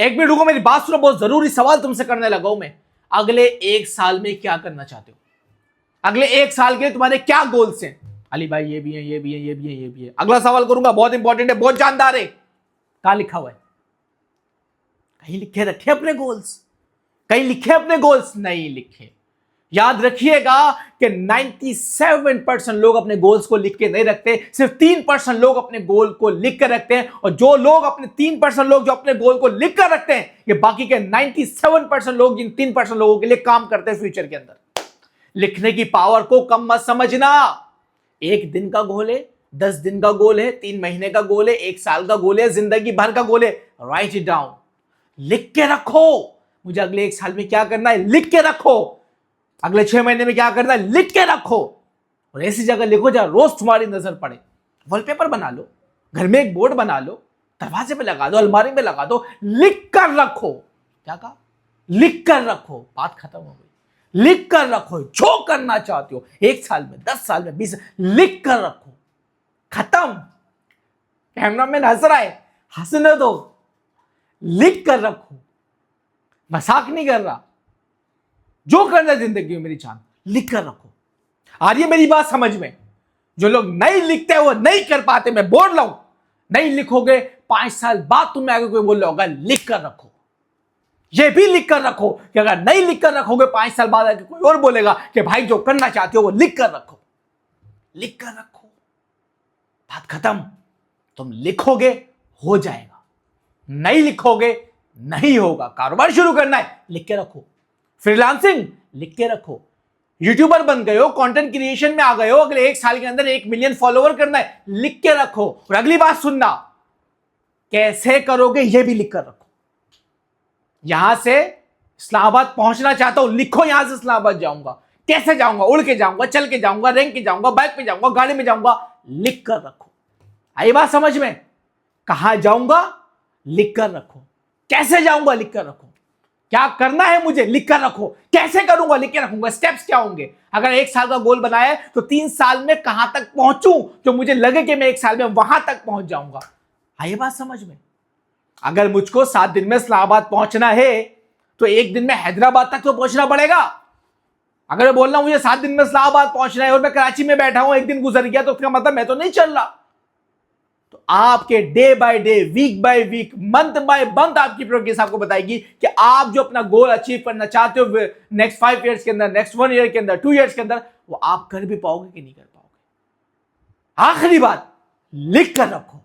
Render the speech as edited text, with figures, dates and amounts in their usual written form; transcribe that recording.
एक मिनट रुको, मेरी बात सुनो, बहुत जरूरी सवाल तुमसे करने लगा हूं मैं। अगले एक साल में क्या करना चाहते हो? अगले एक साल के तुम्हारे क्या गोल्स हैं? अली भाई ये भी है, ये भी है, ये भी है, ये भी है। अगला सवाल करूंगा, बहुत इंपॉर्टेंट है, बहुत जानदार है। कहां लिखा हुआ है? कहीं लिखे रखे अपने गोल्स? कहीं लिखे अपने गोल्स? नहीं लिखे। याद रखिएगा कि 97% लोग अपने गोल्स को लिख के नहीं रखते, सिर्फ 3% लोग अपने गोल को लिख कर रखते हैं। और जो लोग अपने 3% लोग जो अपने गोल को लिख कर रखते हैं, ये बाकी के 97% लोग जिन 3% लोगों के लिए काम करते हैं फ्यूचर के अंदर। लिखने की पावर को कम मत समझना। एक दिन का गोल है, 10 दिन का गोल है, 3 महीने का गोल है, 1 साल का गोल है, जिंदगी भर का गोल है। राइट इट डाउन, लिख के रखो। मुझे अगले 1 साल में क्या करना है, लिख के रखो। अगले 6 महीने में क्या करना है, लिख के रखो। और ऐसी जगह लिखो जहां रोज तुम्हारी नजर पड़े। वॉलपेपर बना लो, घर में एक बोर्ड बना लो, दरवाजे पे लगा दो, अलमारी में लगा दो, लिख कर रखो। क्या कहा? लिख कर रखो। बात खत्म हो गई। लिख कर रखो जो करना चाहते हो, 1 साल में, 10 साल में, 20, लिख कर रखो। खत्म। कैमरामैन हंस रहा है, हंसने दो। लिख कर रखो, मजाक नहीं कर रहा। जो करना है जिंदगी में मेरी जान, लिख कर रखो। आ रही है मेरी बात समझ में? जो लोग नहीं लिखते वो नहीं कर पाते। मैं बोल रहा हूं, नहीं लिखोगे 5 साल बाद तुम्हें आगे कोई बोल रहा होगा लिख कर रखो। ये भी लिख कर रखो कि अगर नहीं लिख कर रखोगे 5 साल बाद आगे कोई और बोलेगा कि भाई जो करना चाहते हो वो लिख कर रखो। लिख कर रखो, बात खत्म। तुम लिखोगे हो जाएगा, नहीं लिखोगे नहीं होगा। कारोबार शुरू करना है, लिख के रखो। फ्रीलांसिंग, लिख के रखो। यूट्यूबर बन गए हो, कंटेंट क्रिएशन में आ गए हो, अगले 1 साल के अंदर 1 मिलियन फॉलोवर करना है, लिख के रखो। और अगली बात सुनना, कैसे करोगे यह भी लिख कर रखो। यहां से इस्लामाबाद पहुंचना चाहता हूं, लिखो यहां से इस्लामाबाद जाऊंगा। कैसे जाऊंगा? उड़ के जाऊंगा, चल के जाऊंगा, रेंग के जाऊंगा, बाइक पे जाऊंगा, गाड़ी में जाऊंगा, लिख कर रखो। आई बात समझ में? कहां जाऊंगा, लिख कर रखो। कैसे जाऊंगा, लिख कर रखो। क्या करना है मुझे, लिख कर रखो। कैसे करूंगा, लिख के रखूंगा। स्टेप्स क्या होंगे? अगर 1 साल का गोल बनाया है तो 3 साल में कहां तक पहुंचूं जो मुझे लगे कि मैं 1 साल में वहां तक पहुंच जाऊंगा। आई बात समझ में? अगर मुझको 7 दिन में इस्लामाबाद पहुंचना है तो 1 दिन में हैदराबाद तक तो पहुंचना पड़ेगा। अगर मैं बोल रहा हूं मुझे 7 दिन में इस्लामाबाद पहुंचना है और मैं कराची में बैठा हूं, 1 दिन गुजर गया, तो उसका मतलब मैं तो नहीं चल रहा। तो आपके day by day, week by week, month by month आपकी प्रोग्रेस आपको बताएगी कि आप जो अपना गोल अचीव करना चाहते हो नेक्स्ट 5 इयर्स के अंदर, नेक्स्ट 1 ईयर के अंदर, 2 इयर्स के अंदर, वो आप कर भी पाओगे कि नहीं कर पाओगे। आखिरी बात, लिख कर रखो।